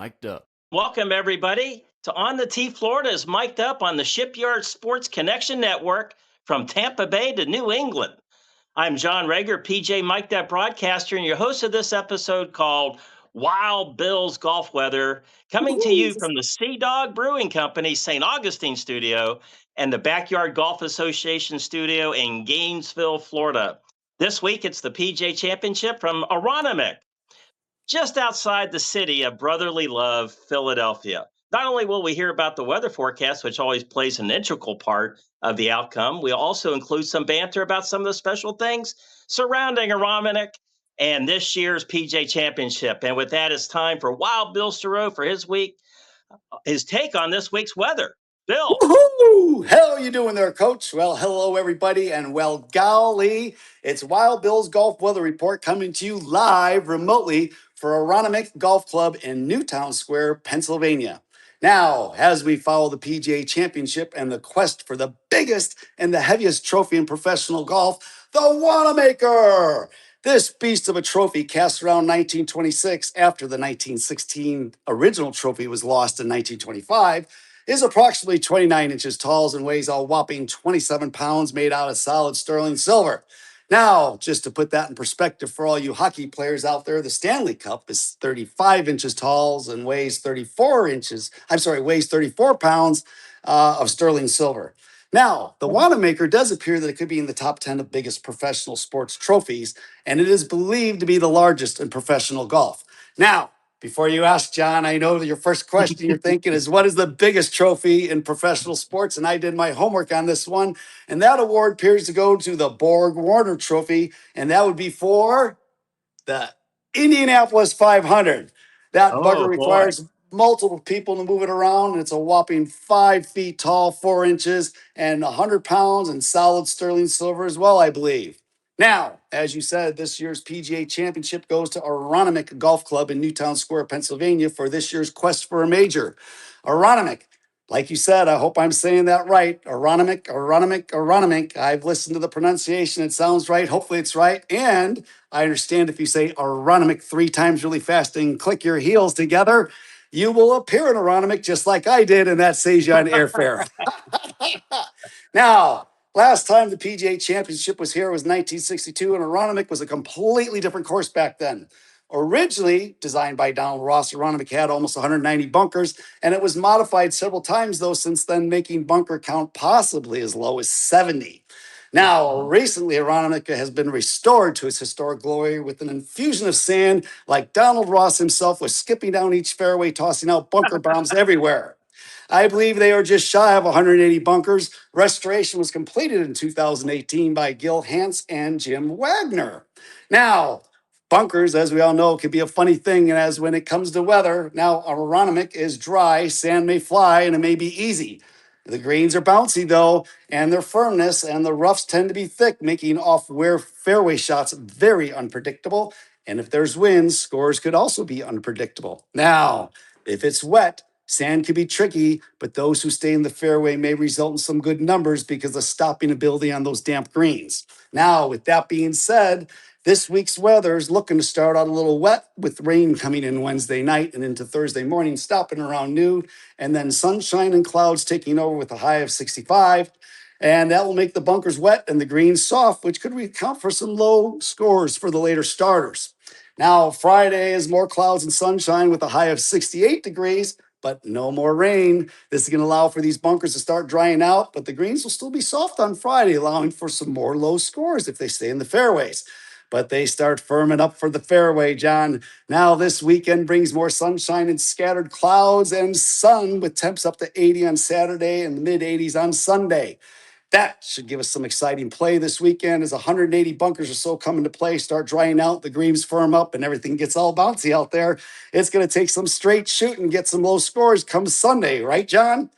Mic'd up. Welcome, everybody, to On the Tee. Florida is mic'd up on the Shipyard Sports Connection Network from Tampa Bay to New England. I'm John Reger, PJ Mic'd Up broadcaster, and your host of this episode called WildBill's Golf Weather, coming to you from the Sea Dog Brewing Company St. Augustine studio and the Backyard Golf Association studio in Gainesville, Florida. This week, it's the PGA Championship from Aronimink, just outside the city of brotherly love, Philadelphia. Not only will we hear about the weather forecast, which always plays an integral part of the outcome, we also include some banter about some of the special things surrounding Aronimink and this year's PGA Championship. And with that, it's time for Wild Bill Stereau for his take on this week's weather. Bill. Woohoo! How you doing there, Coach? Well, hello, everybody, and well, golly, it's Wild Bill's Golf Weather Report coming to you live remotely for Aronimink Golf Club in Newtown Square, Pennsylvania. Now, as we follow the PGA Championship and the quest for the biggest and the heaviest trophy in professional golf, the Wanamaker. This beast of a trophy cast around 1926 after the 1916 original trophy was lost in 1925 is approximately 29 inches tall and weighs a whopping 27 pounds, made out of solid sterling silver. Now, just to put that in perspective for all you hockey players out there, the Stanley Cup is 35 inches tall and weighs 34 pounds of sterling silver. Now, the Wanamaker does appear that it could be in the top 10 of biggest professional sports trophies, and it is believed to be the largest in professional golf. Now, before you ask, John, I know that your first question you're thinking is, what is the biggest trophy in professional sports? And I did my homework on this one. And that award appears to go to the Borg Warner Trophy. And that would be for the Indianapolis 500. That bugger requires multiple people to move it around. And it's a whopping 5 feet tall, 4 inches, and 100 pounds in solid sterling silver as well, I believe. Now, as you said, this year's PGA Championship goes to Aronimink Golf Club in Newtown Square, Pennsylvania for this year's quest for a major. Aronimink, like you said, I hope I'm saying that right. Aronimink. I've listened to the pronunciation. It sounds right. Hopefully it's right. And I understand if you say Aronimink 3 times really fast and click your heels together, you will appear in Aronimink just like I did, and that saves you on airfare. Now, last time the PGA Championship was here was 1962, and Aronimink was a completely different course back then. Originally designed by Donald Ross, Aronimink had almost 190 bunkers, and it was modified several times, though, since then, making bunker count possibly as low as 70. Now, recently, Aronimink has been restored to its historic glory with an infusion of sand, like Donald Ross himself was skipping down each fairway, tossing out bunker bombs everywhere. I believe they are just shy of 180 bunkers. Restoration was completed in 2018 by Gil Hance and Jim Wagner. Now, bunkers, as we all know, can be a funny thing. And as when it comes to weather, now Aronimink is dry, sand may fly, and it may be easy. The greens are bouncy, though, and their firmness and the roughs tend to be thick, making off-wear fairway shots very unpredictable. And if there's winds, scores could also be unpredictable. Now, if it's wet, sand can be tricky, but those who stay in the fairway may result in some good numbers because of the stopping ability on those damp greens. Now, with that being said, this week's weather is looking to start out a little wet with rain coming in Wednesday night and into Thursday morning, stopping around noon, and then sunshine and clouds taking over with a high of 65. And that will make the bunkers wet and the greens soft, which could account for some low scores for the later starters. Now, Friday is more clouds and sunshine with a high of 68 degrees, but no more rain. This is going to allow for these bunkers to start drying out, but the greens will still be soft on Friday, allowing for some more low scores if they stay in the fairways. But they start firming up for the fairway, John. Now this weekend brings more sunshine and scattered clouds and sun with temps up to 80 on Saturday and the mid-80s on Sunday. That should give us some exciting play this weekend as 180 bunkers or so come into play, start drying out, the greens firm up, and everything gets all bouncy out there. It's going to take some straight shooting, get some low scores come Sunday, right, John?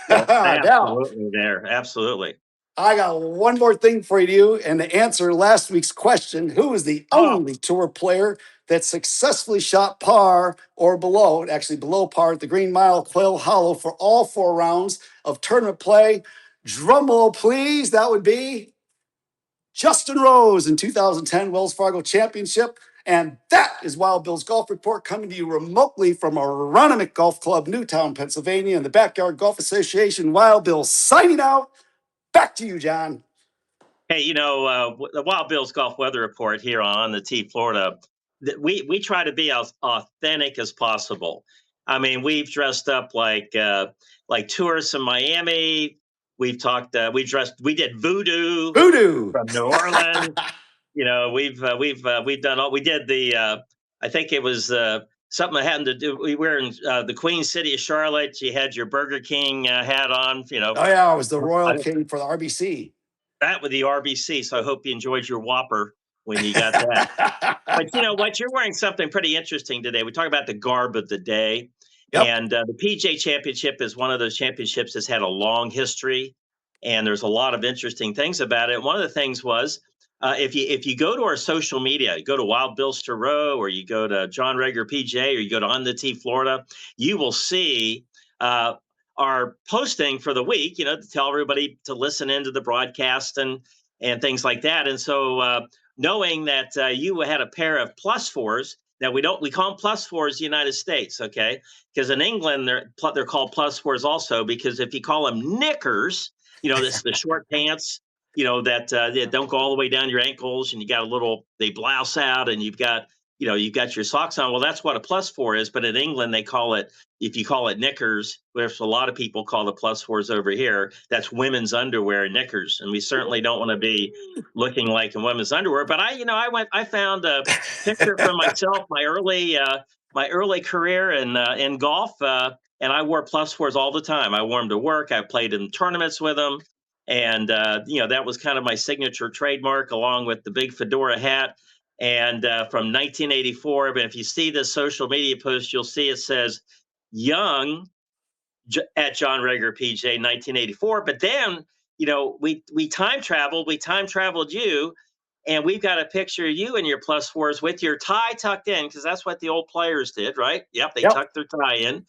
Absolutely. I got one more thing for you, and to answer last week's question, who is the only tour player that successfully shot par or below, actually below par at the Green Mile, Quail Hollow for all 4 rounds of tournament play? Drum roll, please. That would be Justin Rose in 2010 Wells Fargo Championship. And that is Wild Bill's Golf Report, coming to you remotely from Aronimink Golf Club, Newtown, Pennsylvania, and the Backyard Golf Association. Wild Bill signing out. Back to you, John. Hey, the Wild Bill's Golf Weather Report here on the T Florida, we try to be as authentic as possible. I mean, we've dressed up like tourists in Miami. We've talked. We did voodoo Voodoo. from New Orleans. We've done all. We did I think it was something that had to do. We were in the Queen City of Charlotte. You had your Burger King hat on. Oh yeah, I was the Royal I- King for the RBC. that with the RBC. So I hope you enjoyed your Whopper when you got that. But you know what? You're wearing something pretty interesting today. We talk about the garb of the day. Yep. And the PGA Championship is one of those championships that's had a long history. And there's a lot of interesting things about it. One of the things was if you go to our social media, you go to Wild Bill Sterow, or you go to John Reger PJ, or you go to On the T Florida, you will see our posting for the week, to tell everybody to listen into the broadcast and things like that. And so knowing that you had a pair of plus fours. Now we call them plus fours in the United States, okay? Because in England they're called plus fours also, because if you call them knickers, this the short pants, that don't go all the way down your ankles, and you got they blouse out, and you've got your socks on. Well, that's what a plus four is. But in England, if you call it knickers, which a lot of people call the plus fours over here, that's women's underwear, knickers. And we certainly don't want to be looking like in women's underwear. But I found a picture from myself, my early career in golf, and I wore plus fours all the time. I wore them to work. I played in tournaments with them. And, that was kind of my signature trademark, along with the big fedora hat. And from 1984, but if you see the social media post, you'll see it says young at John Reger PJ 1984. But then, we time traveled you. And we've got a picture of you in your plus fours with your tie tucked in, because that's what the old players did, right? Yep, they tucked their tie in,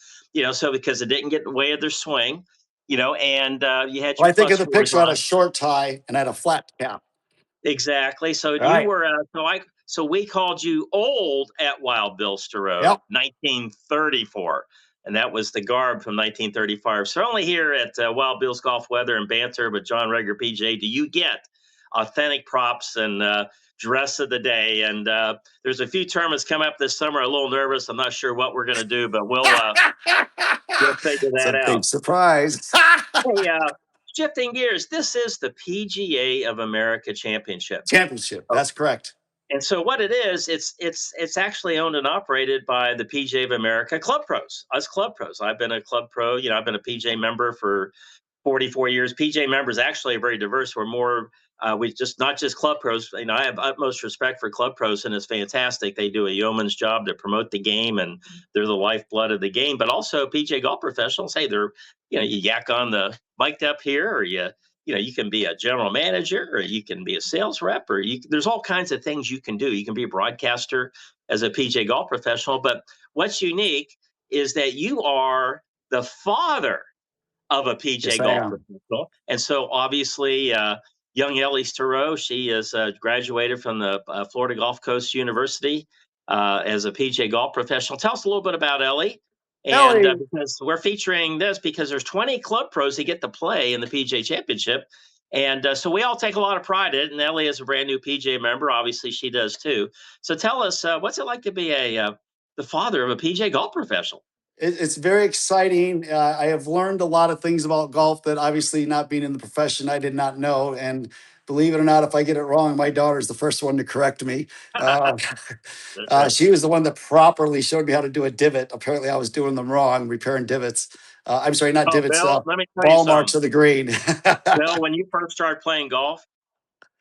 so because it didn't get in the way of their swing, and you had your. Well, I think plus of the fours picture, I had on. a short tie and I had a flat cap. Exactly. So you Right. were so we called you old at Wild Bill Sterow, Yep. 1934. And that was the garb from 1935. So only here at Wild Bill's Golf Weather and Banter with John Reger PJ do you get authentic props and dress of the day. And there's a few tournaments coming up this summer. I'm a little nervous. I'm not sure what we're going to do, but we'll figure It's that a out. big surprise. Hey, shifting gears, this is the PGA of America Championship. That's correct. And so what it is, it's actually owned and operated by the PGA of America Club Pros, us Club Pros. I've been a Club Pro, I've been a PGA member for 44 years. PGA members actually are very diverse. We're more, we just not just Club Pros. I have utmost respect for Club Pros, and it's fantastic. They do a yeoman's job to promote the game, and they're the lifeblood of the game. But also PGA golf professionals. Hey, they're, you yak on the mic'd up here, or you can be a general manager, or you can be a sales rep, or there's all kinds of things you can do. You can be a broadcaster as a PGA golf professional. But what's unique is that you are the father of a PGA golf professional. And so obviously, young Ellie Sterow, she is graduated from the Florida Gulf Coast University as a PGA golf professional. Tell us a little bit about Ellie. And because we're featuring this because there's 20 club pros that get to play in the PGA Championship. And so we all take a lot of pride in it. And Ellie is a brand new PGA member. Obviously, she does too. So tell us, what's it like to be the father of a PGA golf professional? It's very exciting. I have learned a lot of things about golf that obviously, not being in the profession, I did not know. And believe it or not, if I get it wrong, my daughter's the first one to correct me. She was the one that properly showed me how to do a divot. Apparently I was doing them wrong, repairing divots. I'm sorry, not divots, Bill, let me tell ball you marks of the green. Bill, when you first started playing golf,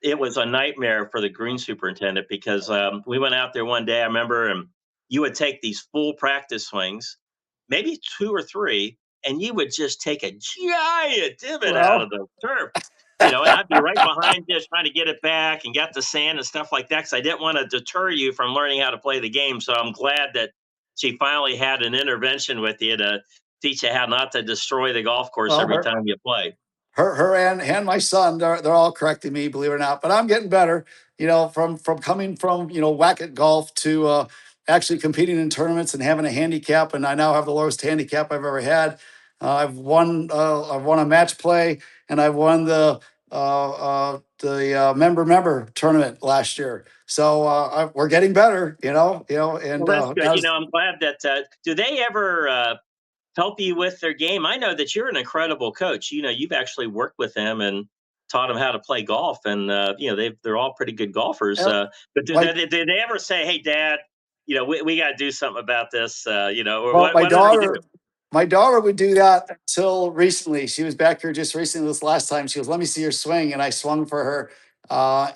it was a nightmare for the green superintendent because we went out there one day, I remember, and you would take these full practice swings, maybe two or three, and you would just take a giant divot out of the turf. And I'd be right behind you trying to get it back and get the sand and stuff like that, because I didn't want to deter you from learning how to play the game. So I'm glad that she finally had an intervention with you to teach you how not to destroy the golf course every time you play. Her and my son, they're all correcting me, believe it or not, but I'm getting better. from coming from, whack at golf to actually competing in tournaments and having a handicap. And I now have the lowest handicap I've ever had. I've won a match play, and I've won the member tournament last year. So we're getting better, and Well, that's good. that was, I'm glad that. Do they ever help you with their game? I know that you're an incredible coach. You've actually worked with them and taught them how to play golf, and they're all pretty good golfers. uh, But like, did they ever say, "Hey, Dad, we got to do something about this," or well, what do they do? my daughter would do that until recently. She was back here just recently this last time. She goes, "Let me see your swing," and I swung for her,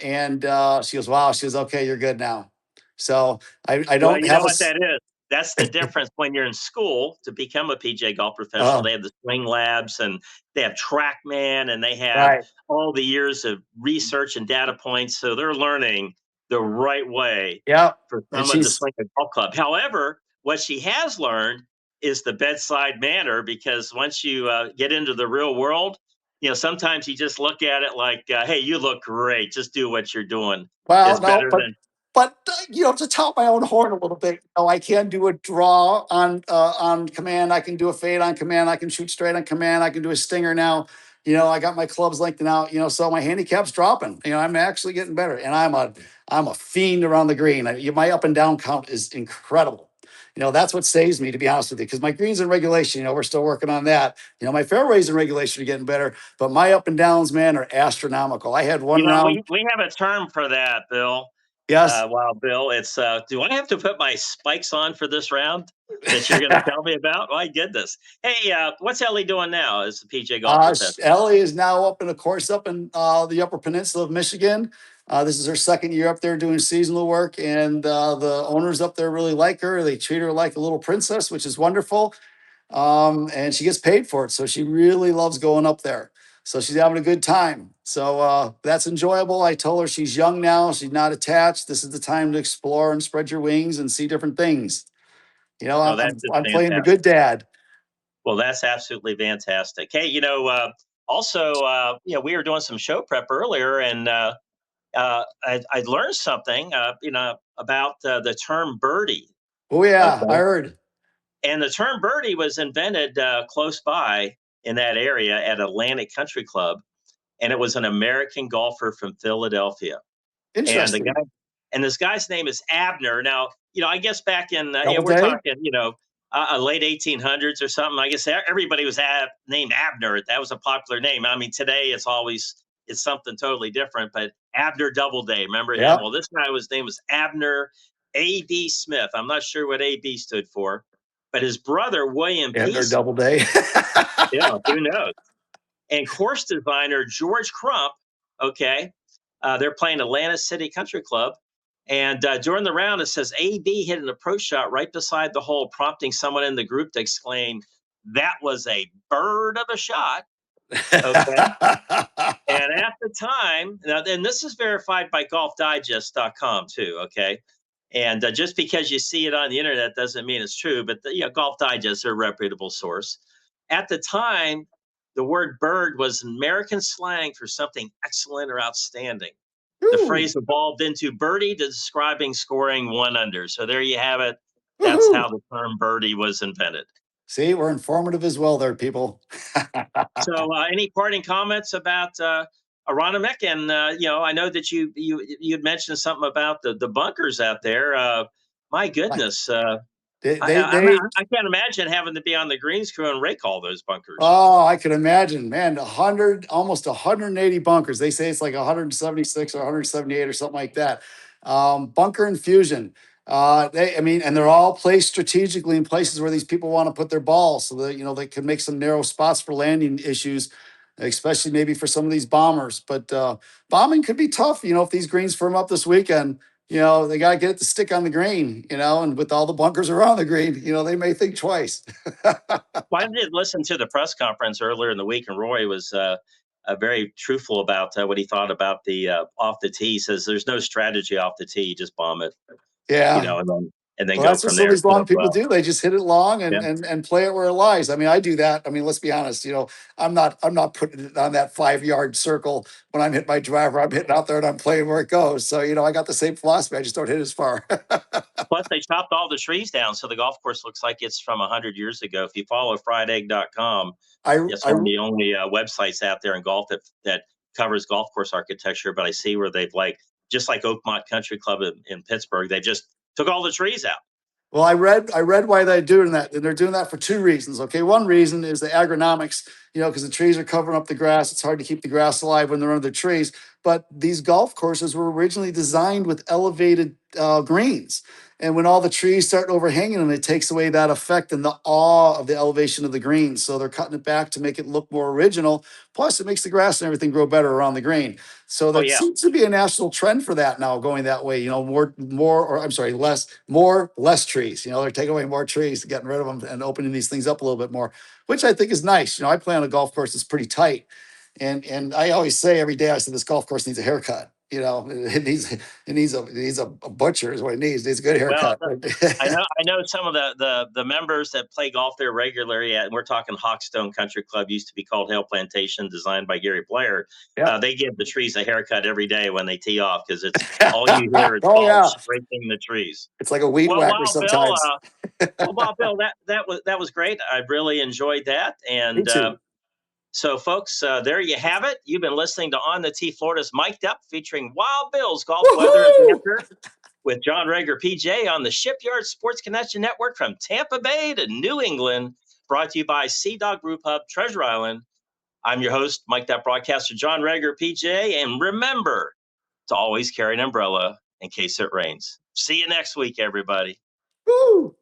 and she goes, "Wow." She goes, "Okay, you're good now." So I Well, don't you know have a what that is? That's the difference when you're in school to become a PGA golf professional. uh, They have the swing labs and they have TrackMan and they have right. all the years of research and data points. So they're learning the right way Yeah, for and someone to she's swing a golf club. However, what she has learned is the bedside manner because once you get into the real world, sometimes you just look at it like, hey, you look great. Just do what you're doing well, is no, better but than. to tout my own horn a little bit, I can do a draw on command. I can do a fade on command. I can shoot straight on command. I can do a stinger now. I got my clubs lengthened out. So my handicap's dropping. I'm actually getting better, and I'm a fiend around the green. My up and down count is incredible. That's what saves me, to be honest with you, because my greens in regulation, we're still working on that. My fairways in regulation are getting better, but my up and downs, man, are astronomical. I had one round. We have a term for that, Bill. Yes. Bill, it's do I have to put my spikes on for this round that you're going to tell me about? My goodness. Hey, what's Ellie doing now as a PJ golf professional? Ellie is now up in a course up in the Upper Peninsula of Michigan. This is her second year up there doing seasonal work, and the owners up there really like her. They treat her like a little princess, which is wonderful. And she gets paid for it, so she really loves going up there. So she's having a good time. So that's enjoyable. I told her she's young now; she's not attached. This is the time to explore and spread your wings and see different things. Oh, I'm that's just I'm playing the fantastic. good dad. Well, that's absolutely fantastic. Hey, also, we were doing some show prep earlier, and I learned something, about the term birdie. Oh yeah, I Okay. heard. And the term birdie was invented close by in that area at Atlantic Country Club, and it was an American golfer from Philadelphia. And the guy, Interesting. and this guy's name is Abner. Now, I guess back in, we're Doubleday? talking, late 1800s or something. I guess everybody was named Abner. That was a popular name. I mean, today it's something totally different. But Abner Doubleday, remember him? Yep. Well, this guy was name was Abner A.B. Smith. I'm not sure what A.B. stood for, but his brother William And P. their Smith, Doubleday. yeah, who knows? And course designer George Crump. Okay, they're playing Atlanta City Country Club. And during the round, it says AB hit an approach shot right beside the hole, prompting someone in the group to exclaim, "That was a bird of a shot." Okay. And at the time, now, and this is verified by golfdigest.com too. Okay. And just because you see it on the internet doesn't mean it's true, but Golf Digest are a reputable source. At the time, the word bird was American slang for something excellent or outstanding. The Woo, phrase evolved into birdie, describing scoring one under. So there you have it. That's woohoo. how the term birdie was invented. See, we're informative as well there, people. So, any parting comments about Aronimink? And I know that you had mentioned something about the bunkers out there. My Like, goodness, they, I, they, I they, I can't imagine having to be on the greens crew and rake all those bunkers. oh, I can imagine, man, 100, almost 180 bunkers. They say it's like 176 or 178 or something like that. Bunker infusion. And they're all placed strategically in places where these people want to put their balls so that, they can make some narrow spots for landing issues, especially maybe for some of these bombers. But bombing could be tough, if these greens firm up this weekend. They got to get it to stick on the green, and with all the bunkers around the green, they may think twice. Well, I did listen to the press conference earlier in the week, and Roy was very truthful about what he thought about the off the tee. He says there's no strategy off the tee, just bomb it. Yeah. And then and then Well, go that's what from some of there. these long So, people do. They just hit it long yeah. and play it where it lies. I mean, I do that. I mean, let's be honest. I'm not putting it on that 5 yard circle when I'm hitting my driver. I'm hitting out there and I'm playing where it goes. So I got the same philosophy. I just don't hit as far. Plus, they chopped all the trees down, so the golf course looks like it's from 100 years ago. If you follow friedegg.com, I it's I one of the only websites out there in golf that covers golf course architecture. But I see where they've just like Oakmont Country Club in Pittsburgh, they just took all the trees out. Well, I read why they're doing that, and they're doing that for two reasons. Okay, one reason is the agronomics, because the trees are covering up the grass. It's hard to keep the grass alive when they're under the trees. But these golf courses were originally designed with elevated greens, and when all the trees start overhanging them, it takes away that effect and the awe of the elevation of the greens. So they're cutting it back to make it look more original. Plus, it makes the grass and everything grow better around the green. So Oh there yeah. seems to be a national trend for that now, going that way. Less trees. They're taking away more trees, getting rid of them, and opening these things up a little bit more, which I think is nice. I play on a golf course that's pretty tight, and I always say every day, I say this golf course needs a haircut. It needs a butcher is what it needs. It needs a good Well, haircut. I know some of the members that play golf there regularly. And we're talking Hawkstone Country Club, used to be called Hale Plantation, designed by Gary Blair. Yeah. They give the trees a haircut every day when they tee off, because it's all you hear is Oh balls yeah, scraping the trees. it's like a weed Well, whacker wow, Bill. sometimes. Bill, that was great. I really enjoyed that. Me And too. so, folks, there you have it. You've been listening to On the Tee, Florida's Mic'd Up, featuring Wild Bill's golf weather and Woohoo! banter with John Reger, PJ, on the Shipyard Sports Connection Network from Tampa Bay to New England, brought to you by Sea Dog Brew Pub, Treasure Island. I'm your host, Mic'd Up broadcaster John Reger, PJ, and remember to always carry an umbrella in case it rains. See you next week, everybody. Woo!